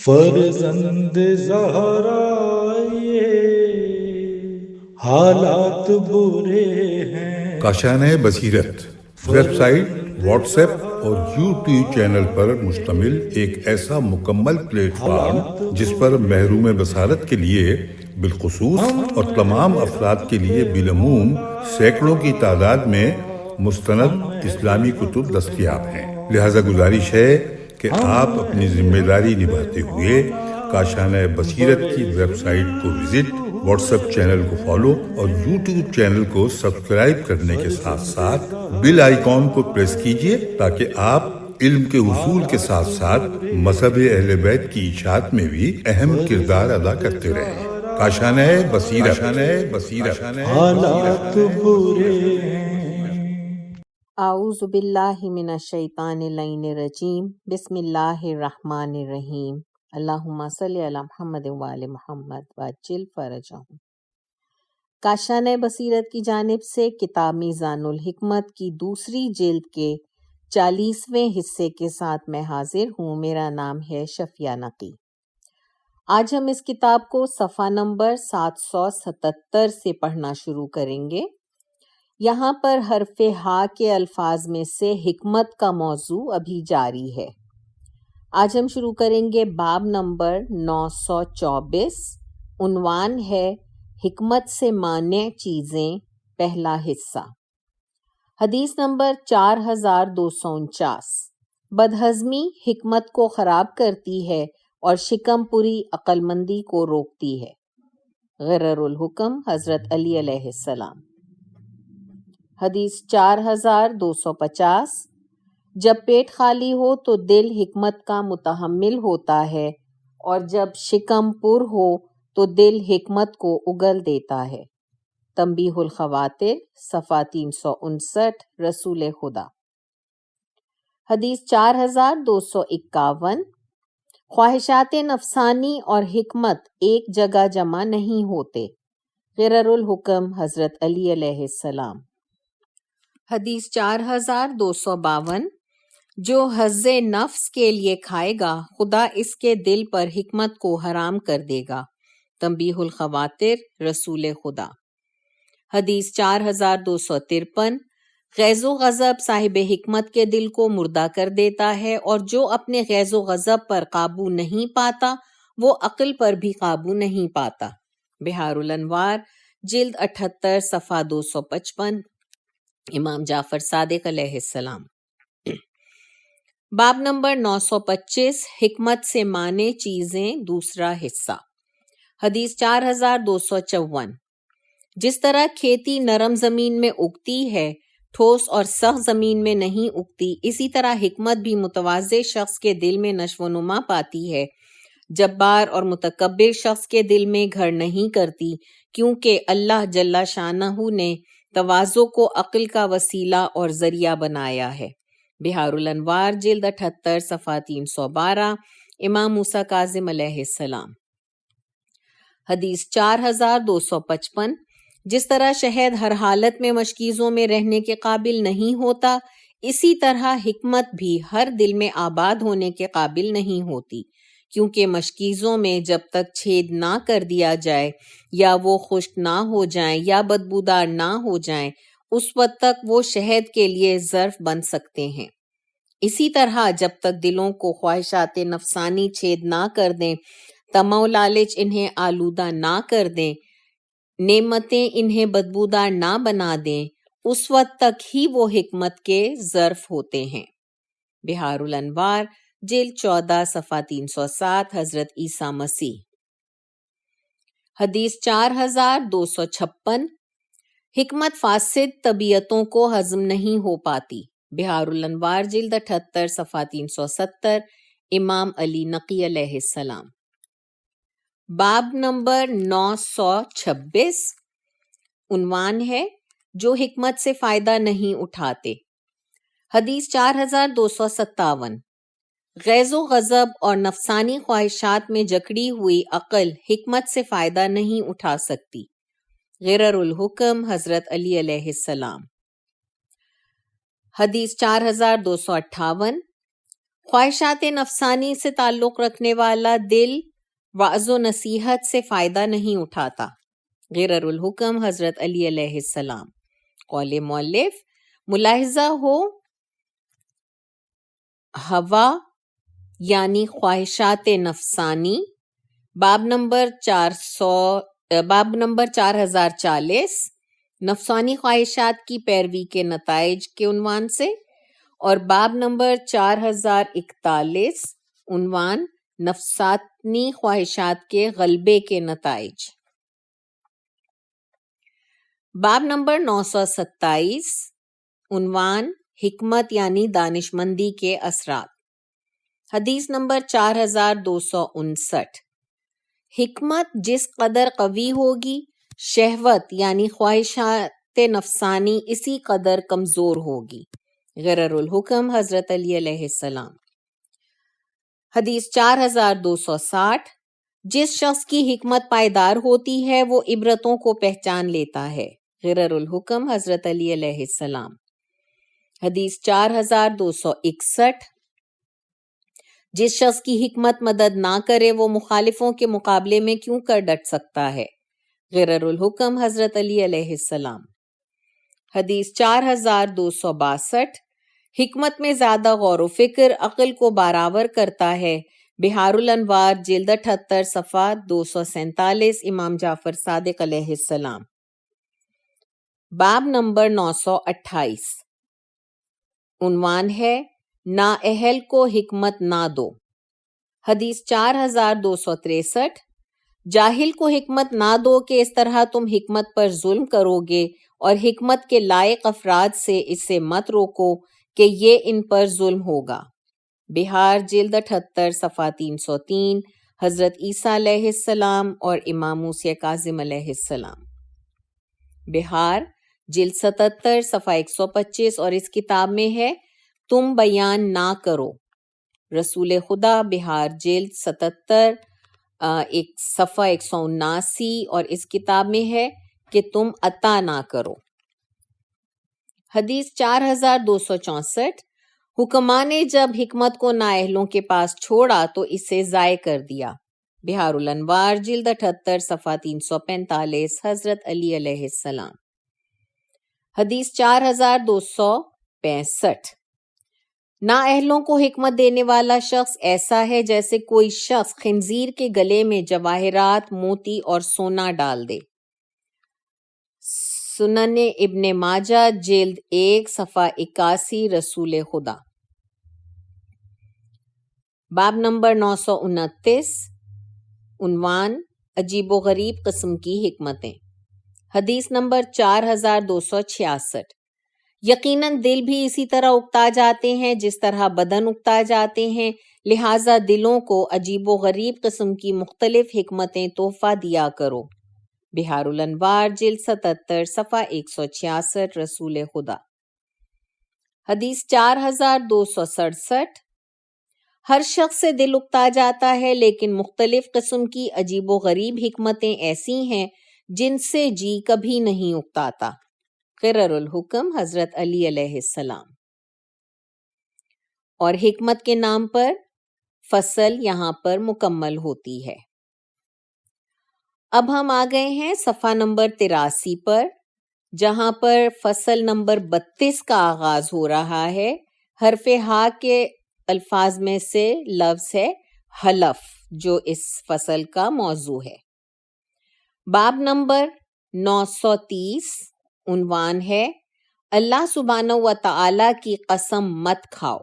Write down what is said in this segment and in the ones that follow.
فرزند زہرا یہ حالات برے ہیں۔ کاشانۂ بصیرت ویب سائٹ، واٹس ایپ اور یوٹیوب چینل پر مشتمل ایک ایسا مکمل پلیٹ فارم جس پر محروم بصارت کے لیے بالخصوص اور تمام افراد کے لیے بالعموم سینکڑوں کی تعداد میں مستند اسلامی کتب دستیاب ہیں۔ لہذا گزارش ہے کہ آپ اپنی ذمہ داری نبھاتے ہوئے کاشانۂ بصیرت کی ویب سائٹ کو وزٹ، واٹس ایپ چینل کو فالو اور یوٹیوب چینل کو سبسکرائب کرنے کے ساتھ ساتھ بیل آئیکن کو پریس کیجئے تاکہ آپ علم کے حصول کے ساتھ ساتھ مذہب اہل بیت کی اشاعت میں بھی اہم کردار ادا کرتے رہیں۔ کاشانۂ بصیرت۔ حالات برے ہیں۔ اعوذ باللہ من الشیطان اللعین الرجیم، بسم اللہ الرحمن الرحیم، اللہم صلی علی محمد وآل محمد وعجل فرجہم۔ کاشانۂ بصیرت کی جانب سے کتاب میزان الحکمت کی دوسری جلد کے 40ویں حصے کے ساتھ میں حاضر ہوں۔ میرا نام ہے شفیہ نقی۔ آج ہم اس کتاب کو صفحہ نمبر 777 سے پڑھنا شروع کریں گے۔ یہاں پر حرف ہا کے الفاظ میں سے حکمت کا موضوع ابھی جاری ہے۔ آج ہم شروع کریں گے باب نمبر 924، عنوان ہے حکمت سے مانع چیزیں، پہلا حصہ۔ حدیث نمبر 4249، بدہضمی حکمت کو خراب کرتی ہے اور شکم پوری عقل مندی کو روکتی ہے۔ غرر الحکم حضرت علی علیہ السلام۔ حدیث 4250، جب پیٹ خالی ہو تو دل حکمت کا متحمل ہوتا ہے اور جب شکم پر ہو تو دل حکمت کو اگل دیتا ہے۔ تنبیہ الخواطر صفحہ 359، رسول خدا۔ حدیث 4251، خواہشات نفسانی اور حکمت ایک جگہ جمع نہیں ہوتے۔ غرر الحکم حضرت علی علیہ السلام۔ حدیث 4252، جو حظ نفس کے لیے کھائے گا خدا اس کے دل پر حکمت کو حرام کر دے گا۔ تنبیہ الخواطر رسول خدا۔ حدیث 4253، غیظ و غضب صاحب حکمت کے دل کو مردہ کر دیتا ہے اور جو اپنے غیظ و غضب پر قابو نہیں پاتا وہ عقل پر بھی قابو نہیں پاتا۔ بحار الانوار جلد 78 صفحہ 255، امام جعفر صادق علیہ السلام۔ باب نمبر 925، حکمت سے مانع چیزیں، دوسرا حصہ۔ حدیث 4254، جس طرح کھیتی نرم زمین میں اگتی ہے، ٹھوس اور سخت زمین میں نہیں اگتی، اسی طرح حکمت بھی متواضع شخص کے دل میں نشو و نما پاتی ہے، جبار اور متکبر شخص کے دل میں گھر نہیں کرتی، کیونکہ اللہ جل شانہ نے تواضع کو عقل کا وسیلہ اور ذریعہ بنایا ہے۔ بحار الانوار جلد 78 صفحہ 312، امام موسیٰ کاظم علیہ السلام۔ حدیث 4255، جس طرح شہد ہر حالت میں مشکیزوں میں رہنے کے قابل نہیں ہوتا، اسی طرح حکمت بھی ہر دل میں آباد ہونے کے قابل نہیں ہوتی، کیونکہ مشکیزوں میں جب تک چھید نہ کر دیا جائے یا وہ خشک نہ ہو جائیں یا بدبودار نہ ہو جائیں، اس وقت تک وہ شہد کے لیے ظرف بن سکتے ہیں۔ اسی طرح جب تک دلوں کو خواہشات نفسانی چھید نہ کر دیں، طمع و لالچ انہیں آلودہ نہ کر دیں، نعمتیں انہیں بدبودار نہ بنا دیں، اس وقت تک ہی وہ حکمت کے ظرف ہوتے ہیں۔ بحار الانوار جلد 14 صفحہ 307، حضرت عیسیٰ مسیح۔ حدیث 4256، حکمت فاسد طبیعتوں کو ہضم نہیں ہو پاتی۔ بحار الانوار جلد 78 صفحہ 370، امام علی نقی علیہ السلام۔ باب نمبر 926، عنوان ہے جو حکمت سے فائدہ نہیں اٹھاتے۔ حدیث 4257، غیظ و غضب اور نفسانی خواہشات میں جکڑی ہوئی عقل حکمت سے فائدہ نہیں اٹھا سکتی۔ غرر الحکم حضرت علی علیہ السلام۔ حدیث 4258، خواہشات نفسانی سے تعلق رکھنے والا دل وعظ و نصیحت سے فائدہ نہیں اٹھاتا. غرر الحکم حضرت علی علیہ السلام. قول مؤلف ملاحظہ ہو ہوا یعنی خواہشات نفسانی، باب نمبر 4040 نفسانی خواہشات کی پیروی کے نتائج کے عنوان سے، اور باب نمبر 4041 عنوان نفسانی خواہشات کے غلبے کے نتائج. باب نمبر 927 عنوان حکمت یعنی دانش مندی کے اثرات. حدیث نمبر 4259 حکمت جس قدر قوی ہوگی، شہوت یعنی خواہشات نفسانی اسی قدر کمزور ہوگی. غرر الحکم حضرت علی علیہ السلام. حدیث 4260 جس شخص کی حکمت پائیدار ہوتی ہے وہ عبرتوں کو پہچان لیتا ہے. غرر الحکم حضرت علی علیہ السلام. حدیث 4261 جس شخص کی حکمت مدد نہ کرے وہ مخالفوں کے مقابلے میں کیوں کر ڈٹ سکتا ہے. غرر الحکم حضرت علی علیہ السلام. حدیث 4262 حکمت میں زیادہ غور و فکر عقل کو بارآور کرتا ہے. بحار الانوار جلد 78 صفحہ 247 امام جعفر صادق علیہ السلام. باب نمبر 928 عنوان ہے نااہل کو حکمت نہ دو. حدیث 4263 جاہل کو حکمت نہ دو کہ اس طرح تم حکمت پر ظلم کرو گے، اور حکمت کے لائق افراد سے اسے مت روکو کہ یہ ان پر ظلم ہوگا. بہار جلد 78 صفحہ 303 حضرت عیسیٰ علیہ السلام اور امام موسیٰ کاظم علیہ السلام. بہار جلد 77 صفحہ 125 اور اس کتاب میں ہے تم بیان نہ کرو. رسول خدا بہار جلد 77 صفحہ 179 اور اس کتاب میں ہے کہ تم عطا نہ کرو. حدیث 4264 حکماں نے جب حکمت کو نااہلوں کے پاس چھوڑا تو اسے ضائع کر دیا. بحار الانوار جلد 78 صفحہ 345 حضرت علی علیہ السلام. حدیث 4265 نااہلوں کو حکمت دینے والا شخص ایسا ہے جیسے کوئی شخص خنزیر کے گلے میں جواہرات، موتی اور سونا ڈال دے. سنن ابن ماجہ جلد 1 صفحہ 81 رسول خدا. باب نمبر 929 عنوان عجیب و غریب قسم کی حکمتیں. حدیث نمبر 4266 یقیناً دل بھی اسی طرح اکتا جاتے ہیں جس طرح بدن اکتا جاتے ہیں، لہٰذا دلوں کو عجیب و غریب قسم کی مختلف حکمتیں تحفہ دیا کرو. بحار الانوار جلد 77 صفحہ 166 رسول خدا. حدیث 4267 ہر شخص سے دل اکتا جاتا ہے لیکن مختلف قسم کی عجیب و غریب حکمتیں ایسی ہیں جن سے جی کبھی نہیں اکتاتا. قرر الحکم حضرت علی علیہ السلام. اور حکمت کے نام پر فصل یہاں پر مکمل ہوتی ہے. اب ہم آ گئے ہیں صفحہ نمبر 83 پر، جہاں پر فصل نمبر 32 کا آغاز ہو رہا ہے. حرف ہا کے الفاظ میں سے لفظ ہے حلف، جو اس فصل کا موضوع ہے. باب نمبر 930 عنوان ہے اللہ سبحانہ و تعالی کی قسم مت کھاؤ.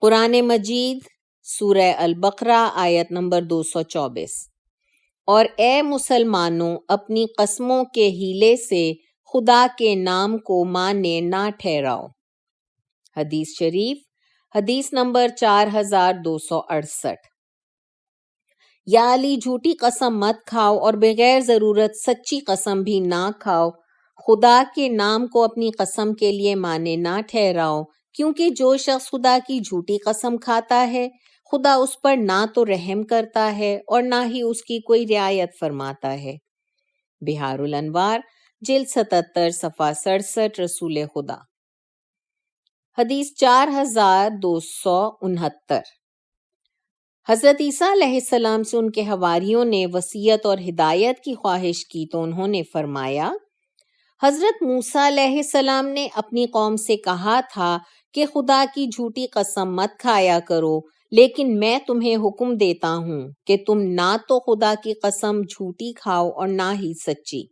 قرآن مجید سورہ البقرہ آیت نمبر 224. اور اے مسلمانوں اپنی قسموں کے ہیلے سے خدا کے نام کو مانے نہ ٹھہراؤ. حدیث شریف حدیث نمبر 4268. یا علی جھوٹی قسم مت کھاؤ اور بغیر ضرورت سچی قسم بھی نہ کھاؤ. خدا کے نام کو اپنی قسم کے لیے مانے نہ ٹھہراؤ، کیونکہ جو شخص خدا کی جھوٹی قسم کھاتا ہے خدا اس پر نہ تو رحم کرتا ہے اور نہ ہی اس کی کوئی رعایت فرماتا ہے. بحار الانوار جلد 77 صفحہ 67 رسول خدا. حدیث 4269۔ حضرت عیسیٰ علیہ السلام سے ان کے حواریوں نے وصیت اور ہدایت کی خواہش کی تو انہوں نے فرمایا، حضرت موسیٰ علیہ السلام نے اپنی قوم سے کہا تھا کہ خدا کی جھوٹی قسم مت کھایا کرو، لیکن میں تمہیں حکم دیتا ہوں کہ تم نہ تو خدا کی قسم جھوٹی کھاؤ اور نہ ہی سچی۔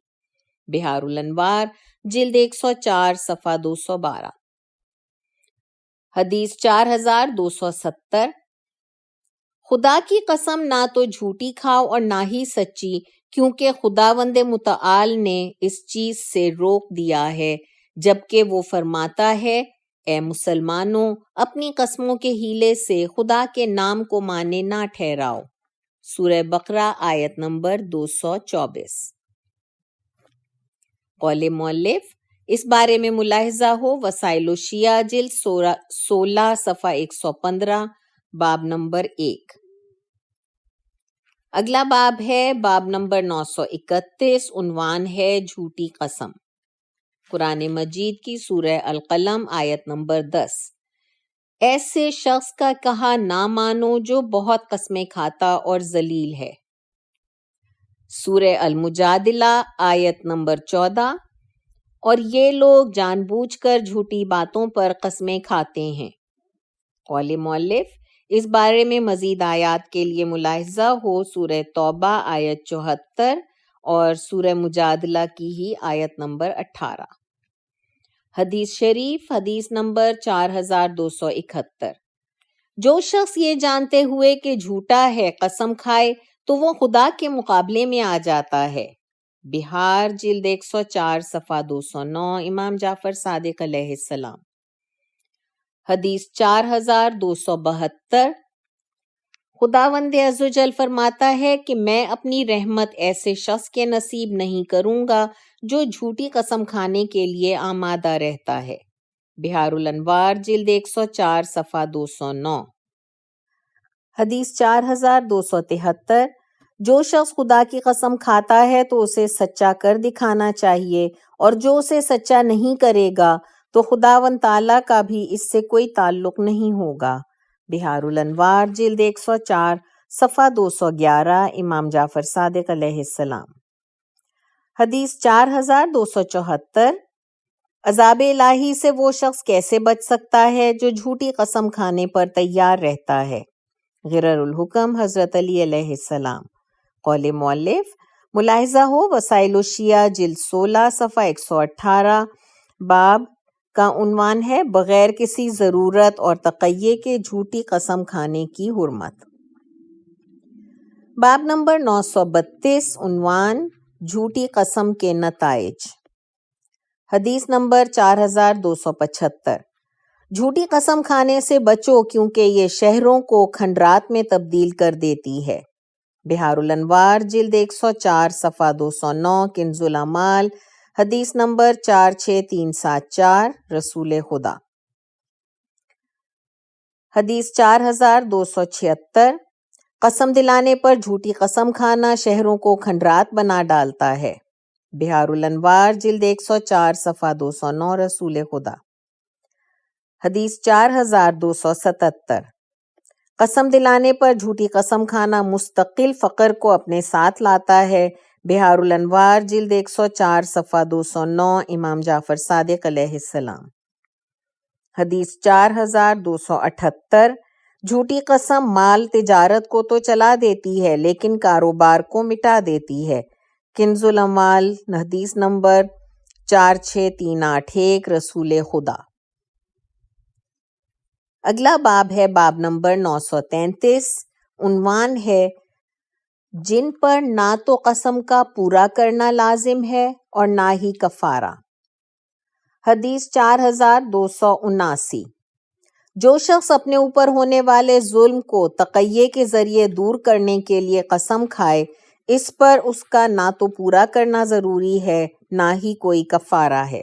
بہار الانوار جلد 104 صفحہ 212۔ حدیث 4270۔ خدا کی قسم نہ تو جھوٹی کھاؤ اور نہ ہی سچی، کیونکہ خداوند متعال نے اس چیز سے روک دیا ہے، جبکہ وہ فرماتا ہے، اے مسلمانوں، اپنی قسموں کے ہیلے سے خدا کے نام کو مانے نہ ٹھہراؤ۔ سورہ بقرہ آیت نمبر 224۔ قول مؤلف، اس بارے میں ملاحظہ ہو وسائل الشیعہ جلد 16 صفحہ 115، باب نمبر 1۔ اگلا باب ہے باب نمبر 931، عنوان ہے جھوٹی قسم۔ قرآن مجید کی سورہ القلم آیت نمبر 10۔ ایسے شخص کا کہا نہ مانو جو بہت قسمیں کھاتا اور ذلیل ہے۔ سورہ المجادلہ آیت نمبر 14۔ اور یہ لوگ جان بوجھ کر جھوٹی باتوں پر قسمیں کھاتے ہیں۔ قول مؤلف، اس بارے میں مزید آیات کے لیے ملاحظہ ہو سورہ توبہ آیت 74 اور سورہ مجادلہ کی ہی آیت نمبر 18۔ حدیث شریف حدیث نمبر 4271۔ جو شخص یہ جانتے ہوئے کہ جھوٹا ہے قسم کھائے تو وہ خدا کے مقابلے میں آ جاتا ہے۔ بہار جلد 104 صفحہ 209، امام جعفر صادق علیہ السلام۔ حدیث 4272۔ خداوند عزوجل فرماتا ہے کہ میں اپنی رحمت ایسے شخص کے نصیب نہیں کروں گا جو جھوٹی قسم کھانے کے لیے آمادہ رہتا ہے۔ بہار الانوار جلد 104 صفحہ 209۔ حدیث 4273۔ جو شخص خدا کی قسم کھاتا ہے تو اسے سچا کر دکھانا چاہیے، اور جو اسے سچا نہیں کرے گا تو خداوند تعالیٰ کا بھی اس سے کوئی تعلق نہیں ہوگا۔ بہار الانوار جلد 104 صفحہ 211، امام جعفر صادق علیہ السلام۔ حدیث 4274۔ عذاب الہی سے وہ شخص کیسے بچ سکتا ہے جو جھوٹی قسم کھانے پر تیار رہتا ہے؟ غرر الحکم حضرت علی علیہ السلام۔ قول مؤلف، ملاحظہ ہو وسائل الشیعہ جلد 16 صفحہ 118، باب کا عنوان ہے بغیر کسی ضرورت اور تقیے کے جھوٹی قسم کھانے کی حرمت۔ باب نمبر 932، عنوان جھوٹی قسم کے نتائج۔ حدیث نمبر 4275۔ جھوٹی قسم کھانے سے بچو کیونکہ یہ شہروں کو کھنڈرات میں تبدیل کر دیتی ہے۔ بہار الانوار جلد 104 صفحہ 209، کنز الاعمال حدیث نمبر 46374، رسول خدا۔ حدیث 4276۔ قسم دلانے پر جھوٹی قسم کھانا شہروں کو کھنڈرات بنا ڈالتا ہے۔ بہار الانوار جلد 104 صفحہ 209، رسول خدا۔ حدیث 4277۔ قسم دلانے پر جھوٹی قسم کھانا مستقل فقر کو اپنے ساتھ لاتا ہے۔ بہار الانوار جلد 104 صفحہ 209، امام جعفر صادق علیہ السلام۔ حدیث 4278۔ جھوٹی قسم مال تجارت کو تو چلا دیتی ہے لیکن کاروبار کو مٹا دیتی ہے۔ کنز الاعمال حدیث نمبر 46381، رسول خدا۔ اگلا باب ہے باب نمبر 933، عنوان ہے جن پر نہ تو قسم کا پورا کرنا لازم ہے اور نہ ہی کفارہ۔ حدیث 4279۔ جو شخص اپنے اوپر ہونے والے ظلم کو تقیے کے ذریعے دور کرنے کے لیے قسم کھائے، اس پر اس کا نہ تو پورا کرنا ضروری ہے نہ ہی کوئی کفارہ ہے۔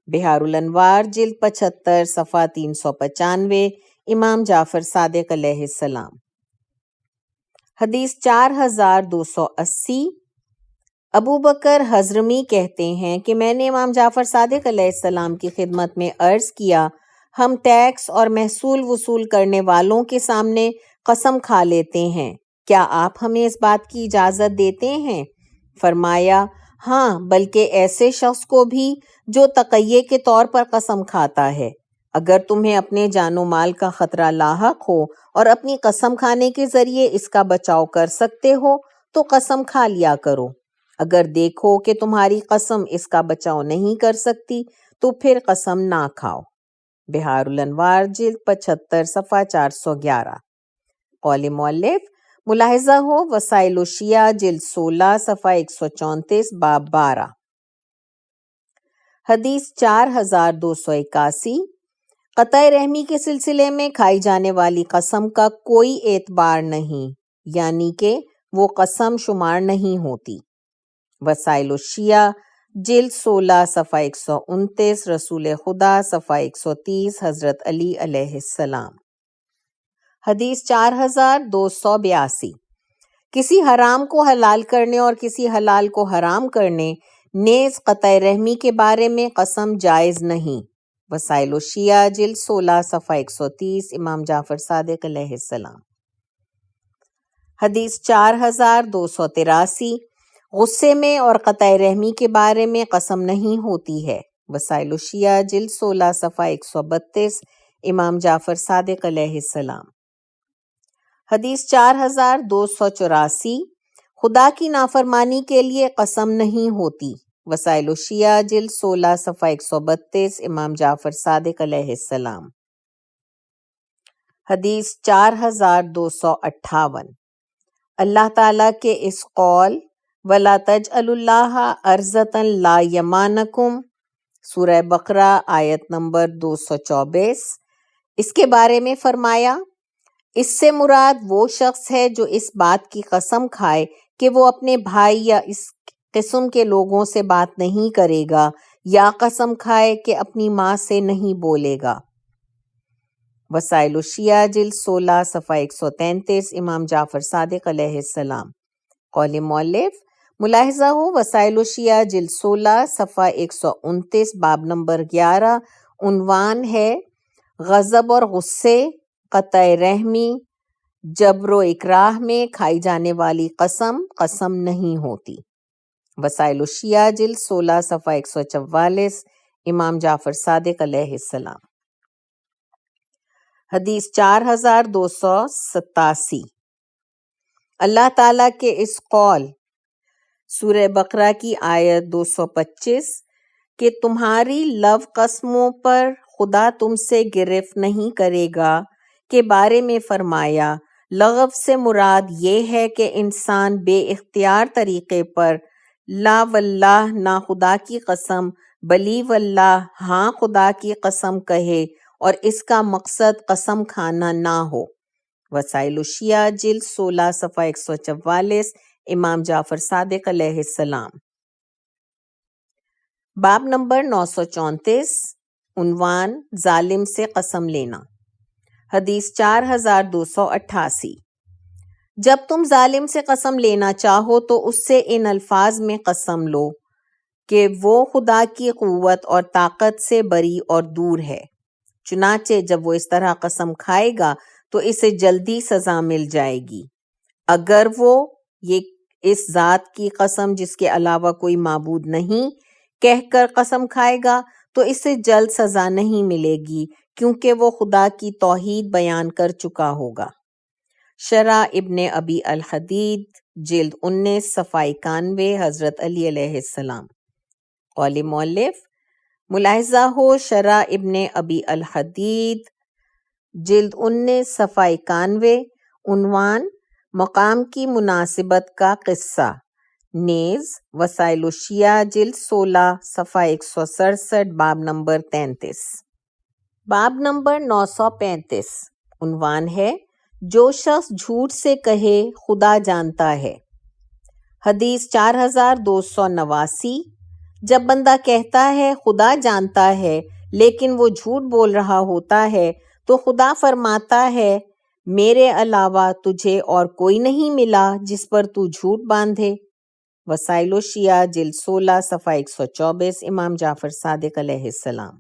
بہار الانوار جلد 75 صفحہ 395، امام جعفر صادق علیہ السلام۔ حدیث 4280۔ ابو بکر حضرمی کہتے ہیں کہ میں نے امام جعفر صادق علیہ السلام کی خدمت میں عرض کیا، ہم ٹیکس اور محصول وصول کرنے والوں کے سامنے قسم کھا لیتے ہیں، کیا آپ ہمیں اس بات کی اجازت دیتے ہیں؟ فرمایا ہاں، بلکہ ایسے شخص کو بھی جو تقیے کے طور پر قسم کھاتا ہے۔ اگر تمہیں اپنے جان و مال کا خطرہ لاحق ہو اور اپنی قسم کھانے کے ذریعے اس کا بچاؤ کر سکتے ہو تو قسم کھا لیا کرو۔ اگر دیکھو کہ تمہاری قسم اس کا بچاؤ نہیں کر سکتی تو پھر قسم نہ کھاؤ۔ بہار الانوار جلد 75 صفحہ 411۔ قول مؤلف ملاحظہ ہو وسائل الشیعہ جلد 16 صفحہ 134 باب 12۔ حدیث 4281، قطع رحمی کے سلسلے میں کھائی جانے والی قسم کا کوئی اعتبار نہیں، یعنی کہ وہ قسم شمار نہیں ہوتی۔ وسائل الشیعہ جلد 16 صفحہ 129، رسول خدا صفحہ 130، حضرت علی علیہ السلام۔ حدیث 4282، کسی حرام کو حلال کرنے اور کسی حلال کو حرام کرنے نیز قطع رحمی کے بارے میں قسم جائز نہیں۔ وسائل الشیعہ جلد 16 صفحہ 130، امام جعفر صادق علیہ السلام۔ حدیث 4283، غصے میں اور قطع رحمی کے بارے میں قسم نہیں ہوتی ہے۔ وسائل الشیعہ جلد 16 صفحہ 132، امام جعفر صادق علیہ السلام۔ حدیث 4284، خدا کی نافرمانی کے لیے قسم نہیں ہوتی۔ وسائل الشیعہ جلد 16 صفحہ 132، امام جعفر صادق علیہ السلام۔ حدیث 4258، اللہ تعالیٰ کے اس قول وَلَا تَجْعَلُوا اللَّهَ عُرْضَةً لِأَيْمَانِكُمْ سورہ بقرہ آیت نمبر 224، اس کے بارے میں فرمایا اس سے مراد وہ شخص ہے جو اس بات کی قسم کھائے کہ وہ اپنے بھائی یا اس قسم کے لوگوں سے بات نہیں کرے گا، یا قسم کھائے کہ اپنی ماں سے نہیں بولے گا۔ وسائل الشیعہ جلد 16 صفحہ 133، امام جعفر صادق علیہ السلام۔ قول مؤلف ملاحظہ ہو وسائل الشیعہ جلد 16 صفحہ 129 باب نمبر 11، عنوان ہے غضب اور غصے، قطع رحمی، جبر و اکراہ میں کھائی جانے والی قسم قسم نہیں ہوتی۔ وسائل الشیعہ جلد 16 صفحہ 144، امام جعفر صادق علیہ السلام۔ حدیث 4287، اللہ تعالیٰ کے اس قول سورہ بقرہ کی آیت 225 کہ تمہاری لو قسموں پر خدا تم سے گرفت نہیں کرے گا کے بارے میں فرمایا لغو سے مراد یہ ہے کہ انسان بے اختیار طریقے پر لا واللہ نہ خدا کی قسم بلی واللہ ہاں خدا کی قسم کہے اور اس کا مقصد قسم کھانا نہ ہو۔ وسائل الشیعہ جلد 16 صفحہ 144، امام جعفر صادق علیہ السلام۔ باب نمبر 934، عنوان ظالم سے قسم لینا۔ حدیث 4288، جب تم ظالم سے قسم لینا چاہو تو اس سے ان الفاظ میں قسم لو کہ وہ خدا کی قوت اور طاقت سے بری اور دور ہے، چنانچہ جب وہ اس طرح قسم کھائے گا تو اسے جلدی سزا مل جائے گی۔ اگر وہ یہ اس ذات کی قسم جس کے علاوہ کوئی معبود نہیں کہہ کر قسم کھائے گا تو اسے جلد سزا نہیں ملے گی، کیونکہ وہ خدا کی توحید بیان کر چکا ہوگا۔ شرح ابن ابی الحدید جلد 19 صفحہ 91، حضرت علی علیہ السلام۔ قول مؤلف ملاحظہ ہو شرح ابن ابی الحدید جلد 19 صفحہ 91، عنوان مقام کی مناسبت کا قصہ، نیز وسائل الشیعہ جلد 16 صفحہ 167 باب نمبر 33۔ باب نمبر 935، عنوان ہے جو شخص جھوٹ سے کہے خدا جانتا ہے۔ حدیث 4289، جب بندہ کہتا ہے خدا جانتا ہے لیکن وہ جھوٹ بول رہا ہوتا ہے تو خدا فرماتا ہے میرے علاوہ تجھے اور کوئی نہیں ملا جس پر تو جھوٹ باندھے۔ وسائل الشیعہ جلد 16 صفحہ 124، امام جعفر صادق علیہ السلام۔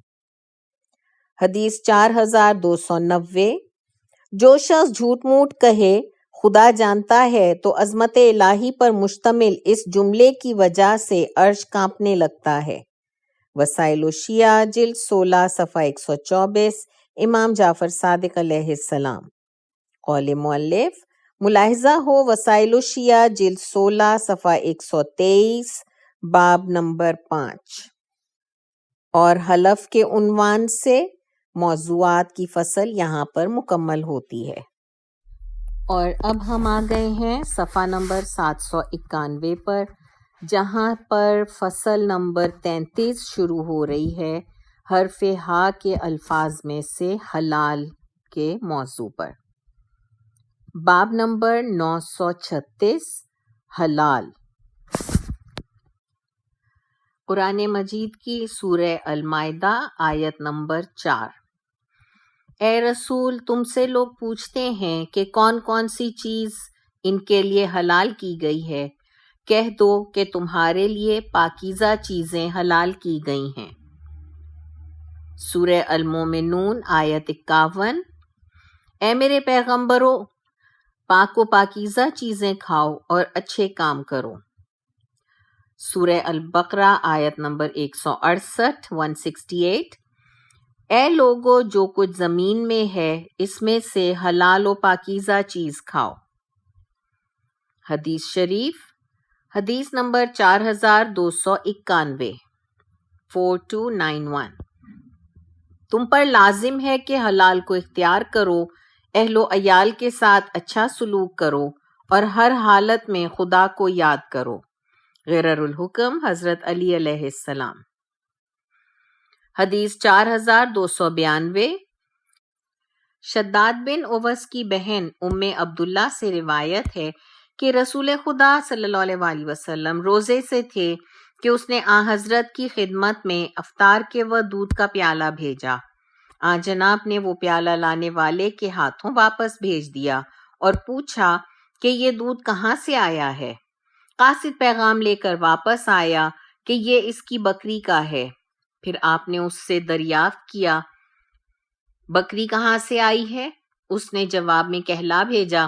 حدیث 4290، جو شخص جھوٹ موٹ کہے خدا جانتا ہے تو عظمت الہی پر مشتمل اس جملے کی وجہ سے عرش کانپنے لگتا ہے۔ وسائل الشیعہ جلد 16 صفحہ 124، امام جعفر صادق علیہ السلام۔ قول مؤلف، ملاحظہ ہو وسائل الشیعہ جلد 16 صفحہ 123، باب نمبر 5۔ اور حلف کے عنوان سے موضوعات کی فصل یہاں پر مکمل ہوتی ہے۔ اور اب ہم آ گئے ہیں صفحہ نمبر 791 پر، جہاں پر فصل نمبر 33 شروع ہو رہی ہے حرف ہا کے الفاظ میں سے حلال کے موضوع پر۔ باب نمبر 936، حلال۔ قرآن مجید کی سورہ المائدہ آیت نمبر 4۔ اے رسول، تم سے لوگ پوچھتے ہیں کہ کون کون سی چیز ان کے لیے حلال کی گئی ہے، کہہ دو کہ تمہارے لیے پاکیزہ چیزیں حلال کی گئی ہیں۔ سورہ المومنون آیت 51۔ اے میرے پیغمبرو، پاک و پاکیزہ چیزیں کھاؤ اور اچھے کام کرو۔ سورہ البقرہ آیت نمبر 168 168۔ اے لوگو، جو کچھ زمین میں ہے اس میں سے حلال و پاکیزہ چیز کھاؤ۔ حدیث شریف، حدیث نمبر 4291، 4291۔ تم پر لازم ہے کہ حلال کو اختیار کرو، اہل و عیال کے ساتھ اچھا سلوک کرو اور ہر حالت میں خدا کو یاد کرو۔ غرر الحکم حضرت علی علیہ السلام۔ حدیث 4292، شداد بن اوس کی بہن ام عبداللہ سے روایت ہے کہ رسول خدا صلی اللہ علیہ وآلہ وسلم روزے سے تھے کہ اس نے آن حضرت کی خدمت میں افطار کے وقت دودھ کا پیالہ بھیجا۔ آن جناب نے وہ پیالہ لانے والے کے ہاتھوں واپس بھیج دیا اور پوچھا کہ یہ دودھ کہاں سے آیا ہے؟ قاصد پیغام لے کر واپس آیا کہ یہ اس کی بکری کا ہے۔ پھر آپ نے اس سے دریافت کیا، بکری کہاں سے آئی ہے؟ اس نے جواب میں کہلا بھیجا،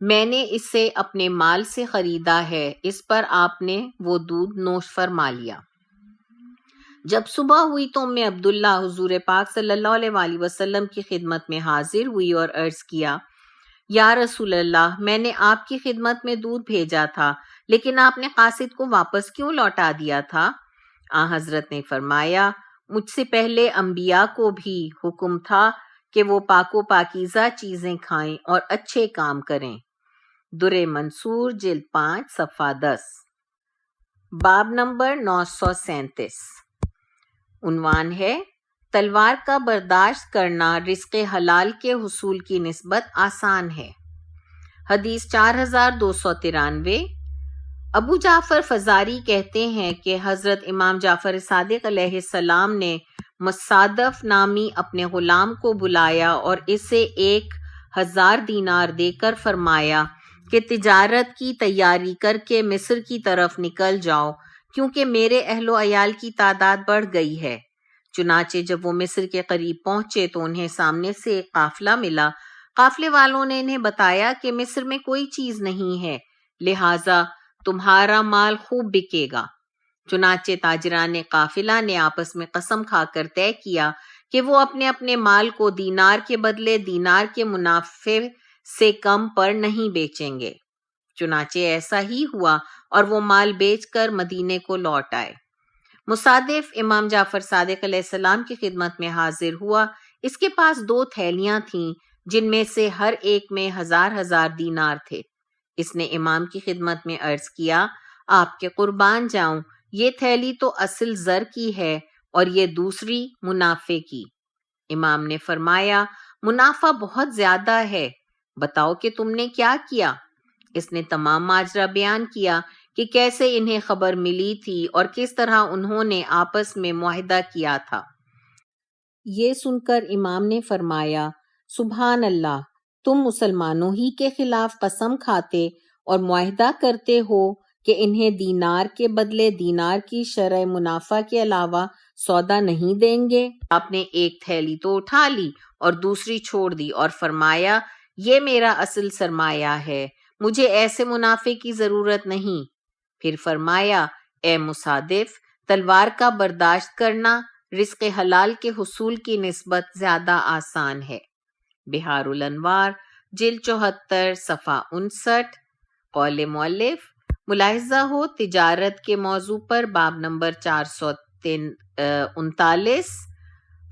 میں نے اسے اپنے مال سے خریدا ہے۔ اس پر آپ نے وہ دودھ نوش فرما لیا۔ جب صبح ہوئی تو ام عبداللہ حضور پاک صلی اللہ علیہ وآلہ وسلم کی خدمت میں حاضر ہوئی اور عرض کیا، یا رسول اللہ، میں نے آپ کی خدمت میں دودھ بھیجا تھا، لیکن آپ نے قاصد کو واپس کیوں لوٹا دیا تھا؟ حضرت نے فرمایا، مجھ سے پہلے انبیاء کو بھی حکم تھا کہ وہ پاک و پاکیزہ چیزیں کھائیں اور اچھے کام کریں۔ در منصور جلد 5 صفحہ 10۔ باب نمبر 937، عنوان ہے تلوار کا برداشت کرنا رزق حلال کے حصول کی نسبت آسان ہے۔ حدیث 4293، ابو جعفر فزاری کہتے ہیں کہ حضرت امام جعفر صادق علیہ السلام نے مصادف نامی اپنے غلام کو بلایا اور اسے 1000 دینار دے کر فرمایا کہ تجارت کی تیاری کر کے مصر کی طرف نکل جاؤ، کیونکہ میرے اہل و عیال کی تعداد بڑھ گئی ہے۔ چنانچہ جب وہ مصر کے قریب پہنچے تو انہیں سامنے سے ایک قافلہ ملا۔ قافلے والوں نے انہیں بتایا کہ مصر میں کوئی چیز نہیں ہے، لہٰذا تمہارا مال خوب بکے گا۔ چنانچہ تاجران قافلہ نے آپس میں قسم کھا کر طے کیا کہ وہ اپنے اپنے مال کو دینار کے بدلے دینار کے منافع سے کم پر نہیں بیچیں گے۔ چنانچہ ایسا ہی ہوا اور وہ مال بیچ کر مدینے کو لوٹ آئے۔ مصادف امام جعفر صادق علیہ السلام کی خدمت میں حاضر ہوا۔ اس کے پاس 2 تھیلیاں تھیں جن میں سے ہر ایک میں 1000 دینار تھے۔ اس نے امام کی خدمت میں عرض کیا، آپ کے قربان جاؤں، یہ تھیلی تو اصل زر کی ہے اور یہ دوسری منافع کی۔ امام نے فرمایا، منافع بہت زیادہ ہے، بتاؤ کہ تم نے کیا کیا؟ اس نے تمام ماجرا بیان کیا کہ کیسے انہیں خبر ملی تھی اور کس طرح انہوں نے آپس میں معاہدہ کیا تھا۔ یہ سن کر امام نے فرمایا، سبحان اللہ، تم مسلمانوں ہی کے خلاف قسم کھاتے اور معاہدہ کرتے ہو کہ انہیں دینار کے بدلے دینار کی شرح منافع کے علاوہ سودا نہیں دیں گے؟ آپ نے ایک تھیلی تو اٹھا لی اور دوسری چھوڑ دی اور فرمایا یہ میرا اصل سرمایہ ہے، مجھے ایسے منافع کی ضرورت نہیں۔ پھر فرمایا اے مصادف، تلوار کا برداشت کرنا رزق حلال کے حصول کی نسبت زیادہ آسان ہے۔ بہار الانوار جلد 74 صفحہ 59۔ قول مؤلف، ملاحظہ ہو تجارت کے موضوع پر باب نمبر 439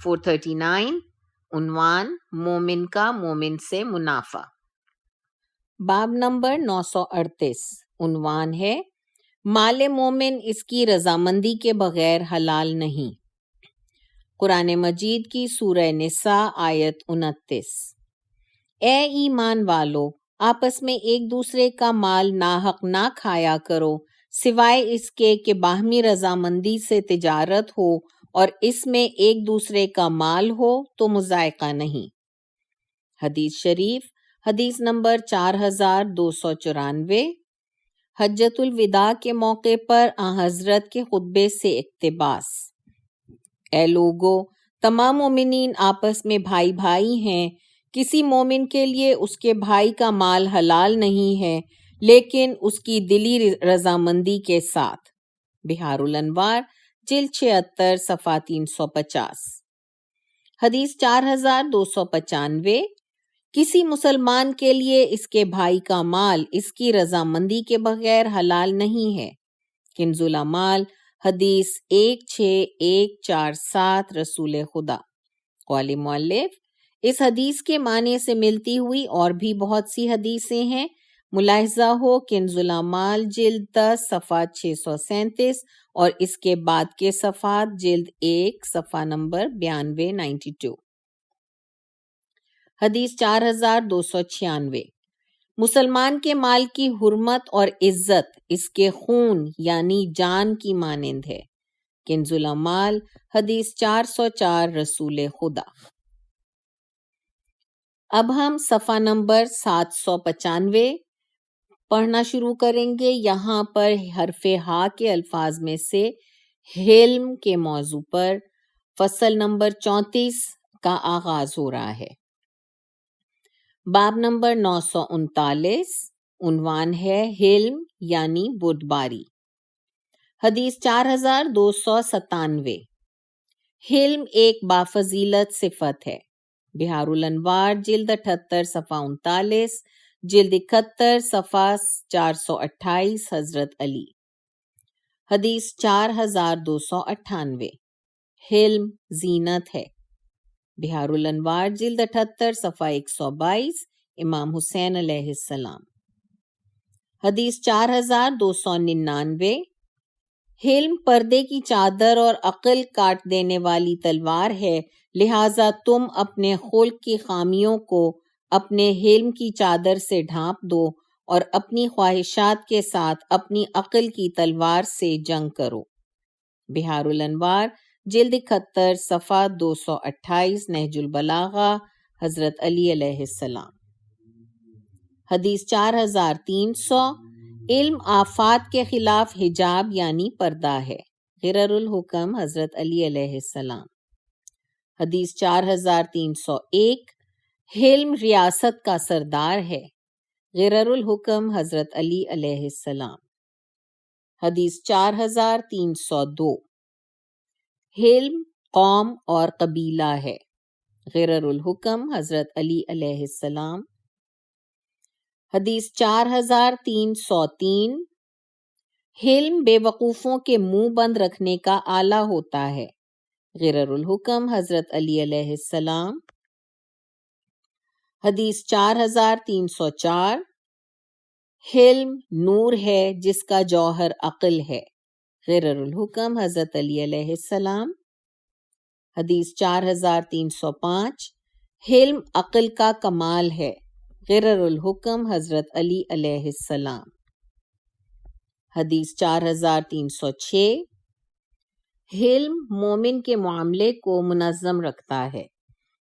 439، عنوان مومن کا مومن سے منافع۔ باب نمبر 938، عنوان ہے مال مومن اس کی رضامندی کے بغیر حلال نہیں۔ قرآن مجید کی سورہ نساء آیت 29۔ اے ایمان والو، آپس میں ایک دوسرے کا مال ناحق نہ کھایا کرو، سوائے اس کے کہ باہمی رضامندی سے تجارت ہو اور اس میں ایک دوسرے کا مال ہو تو مضائقہ نہیں۔ حدیث شریف، حدیث نمبر 4294۔ حجۃ الوداع کے موقع پر آن حضرت کے خطبے سے اقتباس۔ اے لوگو، تمام مومنین آپس میں بھائی بھائی ہیں، کسی مومن کے لیے اس کے بھائی کا مال حلال نہیں ہے لیکن اس کی دلی رضامندی کے ساتھ۔ بہار الانوار جلد 76 صفحہ 350۔ حدیث 4295۔ کسی مسلمان کے لیے اس کے بھائی کا مال اس کی رضامندی کے بغیر حلال نہیں ہے۔ کنز الامال حدیث 16147 رسول خدا۔ قول مؤلف، اس حدیث کے معنی سے ملتی ہوئی اور بھی بہت سی حدیثیں ہیں، ملاحظہ ہو کنز الامال جلد 10 صفحہ 637 اور اس کے بعد کے صفحات جلد 1 صفحہ نمبر 9292۔ حدیث 4296۔ مسلمان کے مال کی حرمت اور عزت اس کے خون یعنی جان کی مانند ہے۔ کنز الامال حدیث 404 رسول خدا۔ اب ہم صفحہ نمبر 795 پڑھنا شروع کریں گے۔ یہاں پر حرف ہا کے الفاظ میں سے حلم کے موضوع پر فصل نمبر 34 کا آغاز ہو رہا ہے۔ باب نمبر 939، عنوان ہے حلم یعنی بردباری۔ حدیث 4297۔ حلم ایک بافضیلت صفت ہے۔ بہار الانوار جلد 78 صفحہ 39، جلد 71 صفحہ 428 حضرت علی۔ حدیث 4298۔ حلم زینت ہے۔ بہار الانوار جلد 78 صفحہ 122، امام حسین علیہ السلام۔ حدیث 4299۔ حلم پردے کی چادر اور عقل کاٹ دینے والی تلوار ہے، لہٰذا تم اپنے خلق کی خامیوں کو اپنے حلم کی چادر سے ڈھانپ دو اور اپنی خواہشات کے ساتھ اپنی عقل کی تلوار سے جنگ کرو۔ بہار الانوار جلد 71 صفحہ 228 نہج البلاغہ حضرت علی علیہ السلام۔ حدیث 4300۔ علم آفات کے خلاف حجاب یعنی پردہ ہے۔ غرر الحکم حضرت علی علیہ السلام۔ حدیث 4301۔ حلم ریاست کا سردار ہے۔ غرر الحکم حضرت علی علیہ السلام۔ حدیث 4302۔ حلم قوم اور قبیلہ ہے۔ غرر الحکم حضرت علی علیہ السلام۔ حدیث 4303۔ حلم بے وقوفوں کے منہ بند رکھنے کا آلہ ہوتا ہے۔ غرر الحکم حضرت علی علیہ السلام۔ حدیث 4304۔ حلم نور ہے جس کا جوہر عقل ہے۔ غرر الحکم حضرت علی علیہ السلام۔ حدیث 4305۔ حلم عقل کا کمال ہے۔ غرر الحکم حضرت علی علیہ السلام۔ حدیث 4306۔ حلم مومن کے معاملے کو منظم رکھتا ہے۔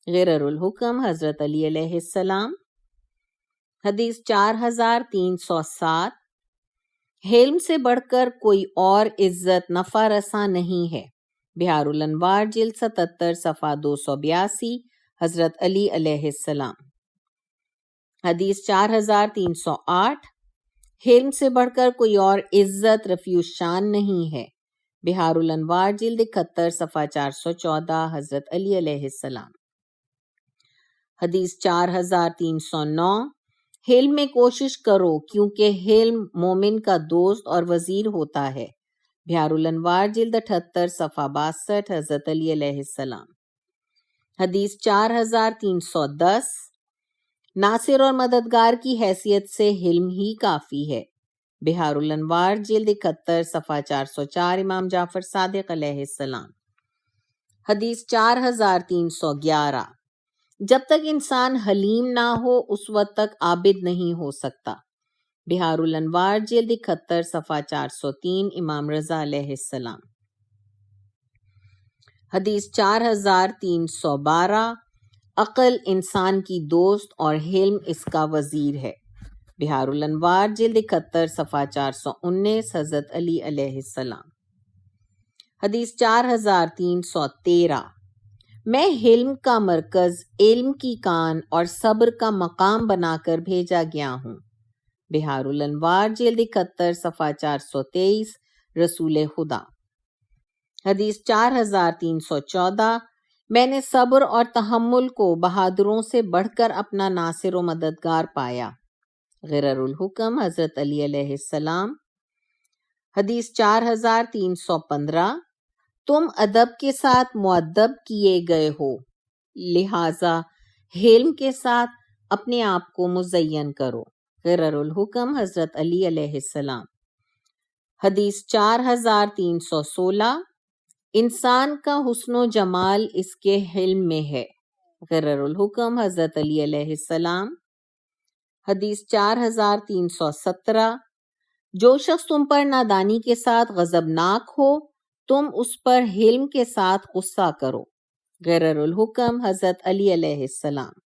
غرر الحکم حضرت علی علیہ السلام۔ حدیث 4307۔ حلم سے بڑھ کر کوئی اور عزت نفع رساں نہیں ہے۔ بہار الانوار جلد 77 صفحہ 282، حضرت علی علیہ السلام۔ حدیث 4308، حلم سے بڑھ کر کوئی اور عزت رفیع الشان نہیں ہے۔ بہار الانوار جلد 71 صفحہ 414، حضرت علی علیہ السلام۔ حدیث 4309، حلم میں کوشش کرو کیونکہ حلم مومن کا دوست اور وزیر ہوتا ہے۔ بہار الانوار جلد 78 صفحہ 62، حضرت علی علیہ السلام۔ حدیث 4310، ناصر اور مددگار کی حیثیت سے حلم ہی کافی ہے۔ بہار الانوار جلد 71 صفحہ 404، امام جعفر صادق علیہ السلام۔ حدیث 4311، جب تک انسان حلیم نہ ہو اس وقت تک عابد نہیں ہو سکتا۔ بہار الانوار جلد 71 صفحہ 403، امام رضا علیہ السلام۔ حدیث 4312، عقل انسان کی دوست اور حلم اس کا وزیر ہے۔ بہار الانوار جلد 71 صفحہ 419، حضرت علی علیہ السلام۔ حدیث 4313، میں حلم کا مرکز، علم کی کان اور صبر کا مقام بنا کر بھیجا گیا ہوں۔ بہار الانوار جلد 71 صفحہ 423، رسول خدا۔ حدیث 4314، میں نے صبر اور تحمل کو بہادروں سے بڑھ کر اپنا ناصر و مددگار پایا۔ غرر الحکم، حضرت علی علیہ السلام۔ حدیث 4315، تم ادب کے ساتھ مؤدب کیے گئے ہو، لہذا حلم کے ساتھ اپنے آپ کو مزین کرو۔ غرر الحکم، حضرت علی علیہ السلام۔ حدیث 4316، انسان کا حسن و جمال اس کے حلم میں ہے۔ غرر الحکم، حضرت علی علیہ السلام۔ حدیث 4317، جو شخص تم پر نادانی کے ساتھ غضبناک ہو تم اس پر حلم کے ساتھ غصہ کرو۔ غرر الحکم، حضرت علی علیہ السلام۔